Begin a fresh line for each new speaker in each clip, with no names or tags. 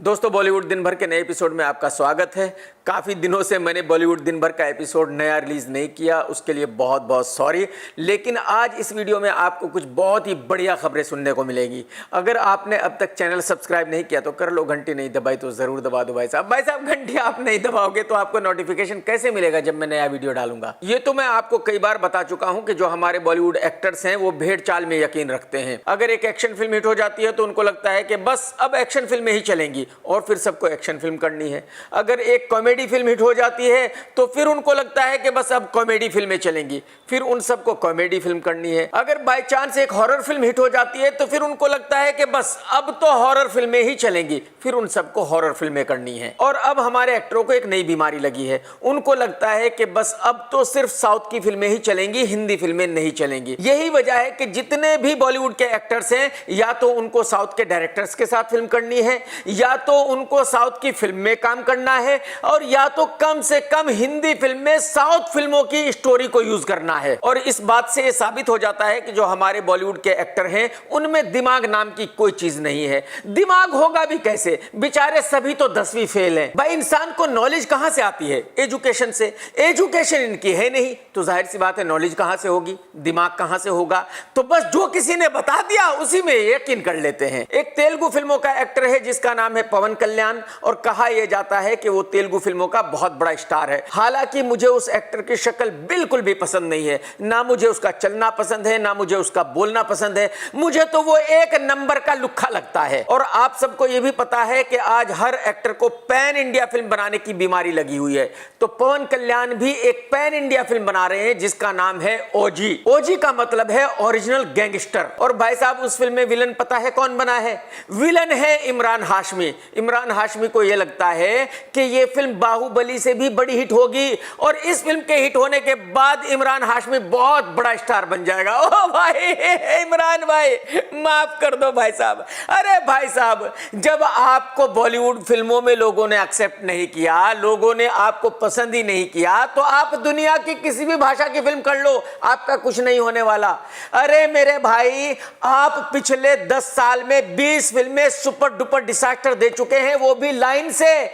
दोस्तों, बॉलीवुड दिन भर के नए एपिसोड में आपका स्वागत है। काफ़ी दिनों से मैंने बॉलीवुड दिन भर का एपिसोड नया रिलीज़ नहीं किया, उसके लिए बहुत बहुत सॉरी। लेकिन आज इस वीडियो में आपको कुछ बहुत ही बढ़िया खबरें सुनने को मिलेगी। अगर आपने अब तक चैनल सब्सक्राइब नहीं किया तो कर लो, घंटी नहीं दबाई तो ज़रूर दबा दो भाई साहब घंटी आप नहीं दबाओगे तो आपको नोटिफिकेशन कैसे मिलेगा जब मैं नया वीडियो डालूंगा। ये तो मैं आपको कई बार बता चुका हूँ कि जो हमारे बॉलीवुड एक्टर्स हैं वो भेड़ चाल में यकीन रखते हैं। अगर एक एक्शन फिल्म हिट हो जाती है तो उनको लगता है कि बस अब एक्शन फिल्में ही चलेंगी और फिर सबको एक्शन फिल्म करनी है। अगर एक कॉमेडी फिल्म हिट हो जाती है तो फिर उनको लगता है कि बस अब कॉमेडी फिल्में चलेंगी, फिर उन सबको कॉमेडी फिल्म करनी है। अगर बाय चांस एक हॉरर फिल्म हिट हो जाती है तो फिर उनको लगता है कि बस अब तो हॉरर फिल्में ही चलेंगी, फिर उन सबको हॉरर फिल्में करनी है। और अब हमारे एक्टरों को एक नई बीमारी लगी है, उनको लगता है कि बस अब तो सिर्फ साउथ की फिल्में ही चलेंगी, हिंदी फिल्में नहीं चलेंगी। यही वजह है कि जितने भी बॉलीवुड के एक्टर्स हैं या तो उनको साउथ के डायरेक्टर्स के साथ फिल्म करनी है, या तो उनको साउथ की फिल्म में काम करना है, और या तो कम से कम हिंदी फिल्म में साउथ फिल्मों की स्टोरी को यूज करना है। और इस बात से यह साबित हो जाता है कि जो हमारे बॉलीवुड के एक्टर हैं उनमें दिमाग नाम की कोई चीज नहीं है। दिमाग होगा भी कैसे, बेचारे सभी तो 10वीं फेल हैं। भाई इंसान को नॉलेज कहां से आती है? एजुकेशन से। एजुकेशन इनकी है नहीं तो जाहिर सी बात है नॉलेज कहां से होगी, दिमाग कहां से होगा? तो बस जो किसी ने बता दिया उसी में यकीन कर लेते हैं। एक तेलुगु फिल्मों का एक्टर है जिसका नाम है पवन कल्याण, और कहा यह जाता है कि वो तेलुगु फिल्मों का बहुत बड़ा स्टार है। हालांकि मुझे उस एक्टर की शक्ल बिल्कुल भी पसंद नहीं है, ना मुझे उसका चलना पसंद है, ना मुझे उसका बोलना पसंद है। मुझे तो वो एक नंबर का लुक्खा लगता है। और आप सबको यह भी पता है कि आज हर एक्टर को पैन इंडिया फिल्म बनाने की बीमारी लगी हुई है, तो पवन कल्याण भी एक पैन इंडिया फिल्म बना रहे हैं जिसका नाम है ओजी। ओजी का मतलब है ओरिजिनल गैंगस्टर। और भाई साहब उस फिल्म में विलन पता है कौन बना है? विलन है इमरान हाशमी। इमरान हाशमी को यह लगता है कि यह फिल्म बाहुबली से भी बड़ी हिट होगी और इस फिल्म के हिट होने के बाद इमरान हाशमी बहुत बड़ा स्टार बन जाएगा। ओ भाई इमरान भाई माफ कर दो भाई साहब। अरे भाई साहब, जब आपको बॉलीवुड फिल्मों में लोगों ने एक्सेप्ट नहीं किया, लोगों ने आपको पसंद ही नहीं किया, तो आप दुनिया की किसी भी भाषा की फिल्म कर लो, आपका कुछ नहीं होने वाला। अरे मेरे भाई, आप पिछले 10 साल में 20 फिल्में सुपर डुपर डिसास्टर दे चुके हैं, वो भी लाइन से।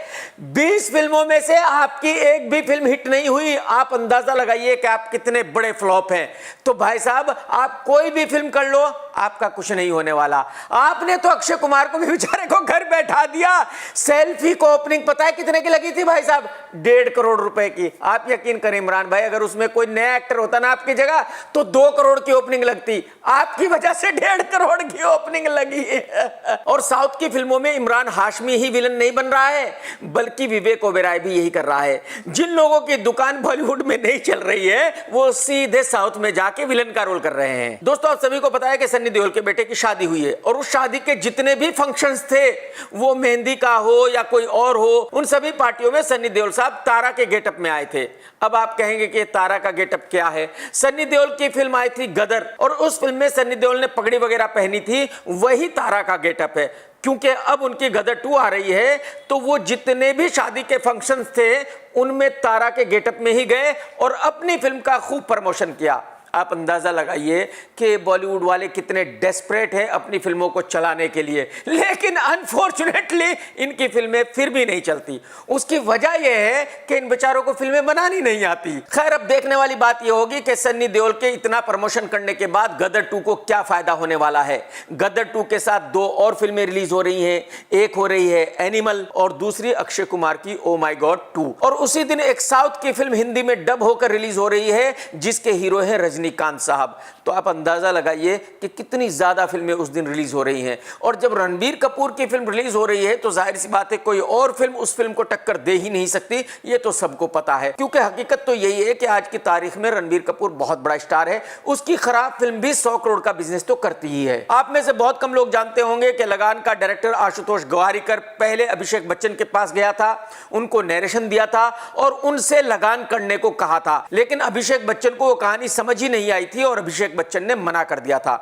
20 फिल्मों में से आपकी एक भी फिल्म हिट नहीं हुई। आप अंदाजा लगाइए कि आप कितने बड़े फ्लॉप हैं। तो भाई साहब आप कोई भी फिल्म कर लो, आपका कुछ नहीं होने वाला। आपने तो अक्षय कुमार को भी बेचारे को घर बैठा दिया। सेल्फी को ओपनिंग पता है कितने की लगी थी भाई साहब? 1.5 करोड़ रुपए की। आप यकीन करें इमरान भाई, अगर उसमें कोई नया एक्टर होता ना आपकी जगह तो 2 करोड़ की ओपनिंग लगती। आपकी वजह से 1.5 करोड़ की ओपनिंग लगी है। और साउथ की फिल्मों में इमरान हाशमी ही विलन नहीं बन रहा है, बल्कि विवेक ओबेरॉय भी यही कर रहा है। जिन लोगों की दुकान बॉलीवुड में नहीं चल रही है वो सीधे साउथ में जाके विलन का रोल कर रहे हैं। दोस्तों आप सभी को पता है कि सन्नी देओल के बेटे की शादी हुई है, और उस शादी के जितने भी फंक्शंस थे, वो मेहंदी का हो या कोई और हो, उन सभी पार्टियों में सन्नी देओल साहब तारा के गेटअप में आए थे। अब आप कहेंगे कि तारा का गेटअप क्या है? सन्नी देओल की फिल्म आई थी गदर, और उस फिल्म में सन्नी देओल ने पगड़ी वगैरह पहनी थी, वही तारा का गेटअप है। क्योंकि अब उनकी गदर 2 आ रही है तो वो जितने भी शादी के फंक्शंस थे उनमें तारा के गेटअप में ही गए और अपनी फिल्म का खूब प्रमोशन किया। आप अंदाजा लगाइए कि बॉलीवुड वाले कितने डेस्परेट हैं अपनी फिल्मों को चलाने के लिए, लेकिन अनफॉर्चुनेटली इनकी फिल्में फिर भी नहीं चलती। उसकी वजह यह है कि इन बेचारों को फिल्में बनानी नहीं आती। खैर, अब देखने वाली बात यह होगी कि सन्नी देओल के इतना प्रमोशन करने के बाद गदर 2 को क्या फायदा होने वाला है। गदर 2 के साथ 2 और फिल्में रिलीज हो रही हैं। एक हो रही है एनिमल और दूसरी अक्षय कुमार की ओ माय गॉड 2। और उसी दिन एक साउथ की फिल्म हिंदी में डब होकर रिलीज हो रही है जिसके हीरो है रजनीकांत साहब। तो आप अंदाजा लगाइए कि कितनी ज्यादा फिल्में उस दिन रिलीज हो रही हैं। और जब रणबीर कपूर की फिल्म रिलीज हो रही है तो जाहिर सी बात है कोई और फिल्म उस फिल्म को टक्कर दे ही नहीं सकती, ये तो सबको पता है। क्योंकि हकीकत तो यही है कि आज की तारीख में रणबीर कपूर बहुत बड़ा स्टार है, उसकी खराब फिल्म भी 100 करोड़ का बिजनेस तो करती ही है। आप में से बहुत कम लोग जानते होंगे कि लगान का डायरेक्टर आशुतोष गवारीकर पहले अभिषेक बच्चन के पास गया था, उनको नरेशन दिया था और उनसे लगान करने को कहा था, लेकिन अभिषेक बच्चन को वो कहानी समझ ही नहीं आई थी और अभिषेक बच्चन ने मना कर दिया था।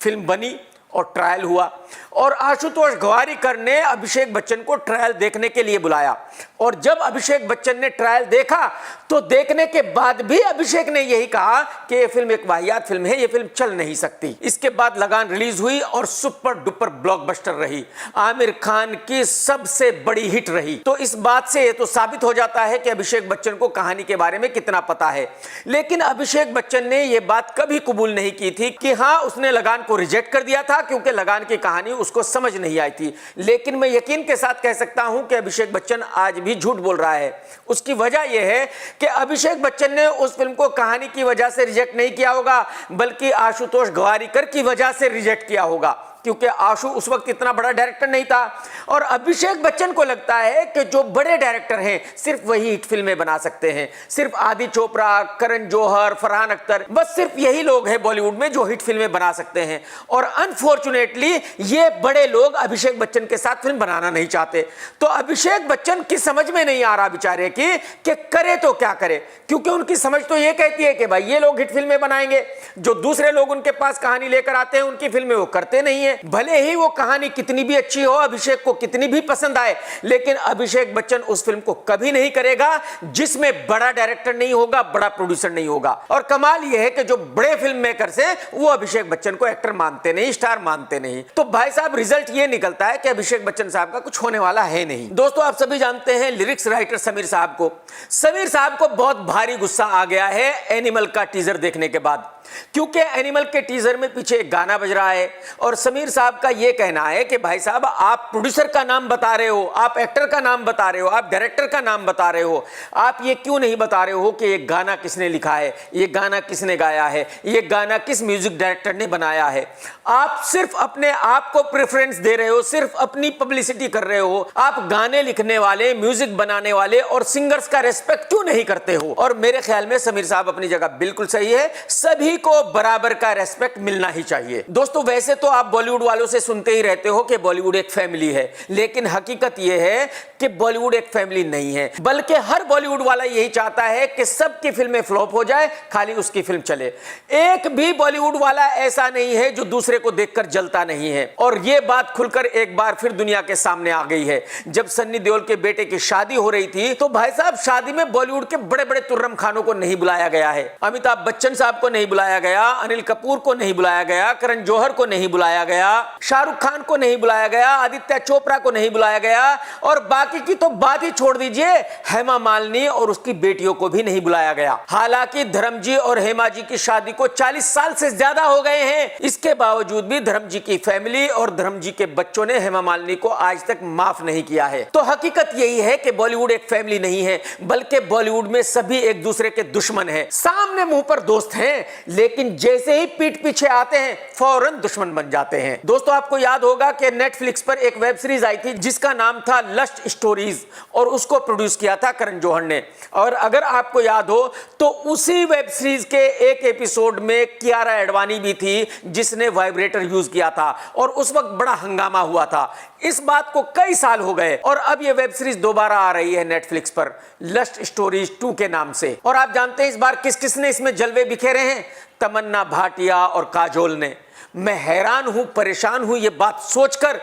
फिल्म बनी और ट्रायल हुआ और आशुतोष गवारीकर ने अभिषेक बच्चन को ट्रायल देखने के लिए बुलाया। और जब अभिषेक बच्चन ने ट्रायल देखा तो देखने के बाद भी अभिषेक ने यही कहा कि यह फिल्म एक वाहियात फिल्म है, यह फिल्म चल नहीं सकती। इसके बाद लगान रिलीज हुई और सुपर डुपर ब्लॉकबस्टर रही, आमिर खान की सबसे बड़ी हिट रही। तो इस बात से यह तो साबित हो जाता है कि अभिषेक बच्चन को कहानी के बारे में कितना पता है। लेकिन अभिषेक बच्चन ने यह बात कभी कबूल नहीं की थी कि हाँ, उसने लगान को रिजेक्ट कर दिया था क्योंकि लगान की कहानी उसको समझ नहीं आई थी। लेकिन मैं यकीन के साथ कह सकता हूं कि अभिषेक बच्चन आज भी झूठ बोल रहा है। उसकी वजह यह है कि अभिषेक बच्चन ने उस फिल्म को कहानी की वजह से रिजेक्ट नहीं किया होगा, बल्कि आशुतोष गवारीकर की वजह से रिजेक्ट किया होगा, क्योंकि आशु उस वक्त इतना बड़ा डायरेक्टर नहीं था। और अभिषेक बच्चन को लगता है कि जो बड़े डायरेक्टर हैं सिर्फ वही हिट फिल्में बना सकते हैं, सिर्फ आदि चोपड़ा, करण जौहर, फरहान अख्तर, बस सिर्फ यही लोग हैं बॉलीवुड में जो हिट फिल्में बना सकते हैं। और अनफॉर्चुनेटली ये बड़े लोग अभिषेक बच्चन के साथ फिल्म बनाना नहीं चाहते। तो अभिषेक बच्चन की समझ में नहीं आ रहा बेचारे की कि करे तो क्या करे, क्योंकि उनकी समझ तो ये कहती है कि भाई ये लोग हिट फिल्में बनाएंगे, जो दूसरे लोग उनके पास कहानी लेकर आते हैं उनकी फिल्में वो करते नहीं है। भले ही वो कहानी कितनी भी अच्छी हो, अभिषेक को कितनी भी पसंद आए, लेकिन अभिषेक बच्चन उस फिल्म को कभी नहीं करेगा जिसमें बड़ा डायरेक्टर नहीं होगा, बड़ा प्रोड्यूसर नहीं होगा। और कमाल यह है कि जो बड़े फिल्म मेकर्स हैं वो अभिषेक बच्चन को एक्टर मानते नहीं, स्टार मानते नहीं। तो भाई साहब रिजल्ट ये निकलता है कि अभिषेक बच्चन साहब का कुछ होने वाला है नहीं। दोस्तों, आप सभी जानते हैं लिरिक्स राइटर समीर साहब को। समीर साहब को बहुत भारी गुस्सा आ गया है एनिमल का टीजर देखने के बाद, क्योंकि एनिमल के टीजर में पीछे एक गाना बज रहा है और समीर साहब का यह कहना है कि भाई साहब आप प्रोड्यूसर का नाम बता रहे हो, आप एक्टर का नाम बता रहे हो, आप डायरेक्टर का नाम बता रहे हो, आप ये क्यों नहीं बता रहे हो कि ये गाना किसने लिखा है, ये गाना किसने गाया है, ये गाना किस म्यूजिक डायरेक्टर ने बनाया है। आप सिर्फ अपने आप को प्रेफरेंस दे रहे हो, सिर्फ अपनी पब्लिसिटी कर रहे हो। आप गाने लिखने वाले, म्यूजिक बनाने वाले और सिंगर्स का रेस्पेक्ट क्यों नहीं करते हो? और मेरे ख्याल में समीर साहब अपनी जगह बिल्कुल सही है, सभी को बराबर का रेस्पेक्ट मिलना ही चाहिए। दोस्तों, वैसे तो आप बॉलीवुड वालों से सुनते ही रहते हो कि बॉलीवुड एक फैमिली है, लेकिन हकीकत यह है कि बॉलीवुड एक फैमिली नहीं है, बल्कि हर बॉलीवुड वाला यही चाहता है कि सबकी फिल्में फ्लॉप हो जाए, खाली उसकी फिल्म चले। एक भी बॉलीवुड वाला ऐसा नहीं है जो दूसरे को देखकर जलता नहीं है। और यह बात खुलकर एक बार फिर दुनिया के सामने आ गई है। जब सन्नी देओल के बेटे की शादी हो रही थी तो भाई साहब शादी में बॉलीवुड के बड़े बड़े तुर्रम खानों को नहीं बुलाया गया है, अमिताभ बच्चन साहब को नहीं बुलाया गया, अनिल कपूर को नहीं बुलाया गया, करण जौहर को नहीं बुलाया गया, शाहरुख खान को नहीं बुलाया गया, आदित्य चोपड़ा को नहीं बुलाया गया, और बाकी की तो बात ही छोड़ दीजिए, हेमा मालिनी और उसकी बेटियों को भी नहीं बुलाया गया। हालांकि धर्मजी और हेमा जी की शादी को 40 साल से ज्यादा हो गए हैं, इसके बावजूद भी धर्मजी की फैमिली और धर्मजी के बच्चों ने हेमा मालिनी को आज तक माफ नहीं किया है। तो हकीकत यही है कि बॉलीवुड एक फैमिली नहीं है, बल्कि बॉलीवुड में सभी एक दूसरे के दुश्मन हैं। सामने मुंह पर दोस्त हैं, लेकिन जैसे ही पीठ पीछे आते हैं फौरन दुश्मन बन जाते हैं। दोस्तों, आपको याद होगा कि नेटफ्लिक्स पर एक वेब सीरीज आई थी जिसका नाम था लस्ट स्टोरीज, और उसको प्रोड्यूस किया था करण जौहर ने। और अगर आपको याद हो तो उसी वेब सीरीज के एक एपिसोड में कियारा एडवाणी भी थी जिसने वाइब्रेटर यूज किया था, और उस वक्त बड़ा हंगामा हुआ था। इस बात को कई साल हो गए और अब यह वेब सीरीज दोबारा आ रही है नेटफ्लिक्स पर लस्ट स्टोरीज 2 के नाम से। और आप जानते हैं इस बार किस किसने इसमें जलवे बिखेरे हैं? तमन्ना भाटिया और काजोल ने। मैं हैरान हूं, परेशान हूं ये बात सोचकर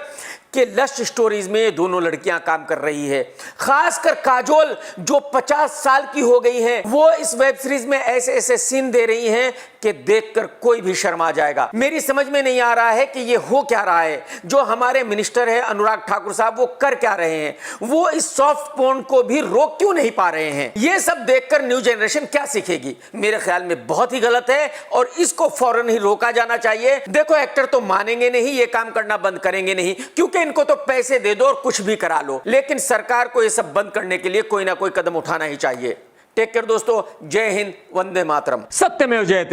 कि लस्ट स्टोरीज में ये दोनों लड़कियां काम कर रही है। खासकर काजोल जो 50 साल की हो गई है, वो इस वेब सीरीज में ऐसे ऐसे सीन दे रही हैं कि देखकर कोई भी शर्मा जाएगा। मेरी समझ में नहीं आ रहा है कि ये हो क्या रहा है। जो हमारे मिनिस्टर है अनुराग ठाकुर साहब, वो कर क्या रहे हैं? वो इस सॉफ्ट पोर्न को भी रोक क्यों नहीं पा रहे हैं? ये सब देखकर न्यू जनरेशन क्या सीखेगी? मेरे ख्याल में बहुत ही गलत है और इसको फौरन ही रोका जाना चाहिए। देखो, एक्टर तो मानेंगे नहीं, ये काम करना बंद करेंगे नहीं, क्योंकि इनको तो पैसे दे दो और कुछ भी करा लो, लेकिन सरकार को ये सब बंद करने के लिए कोई ना कोई कदम उठाना ही चाहिए। टेक केयर दोस्तों, जय हिंद, वंदे मातरम, सत्यमेव जयते।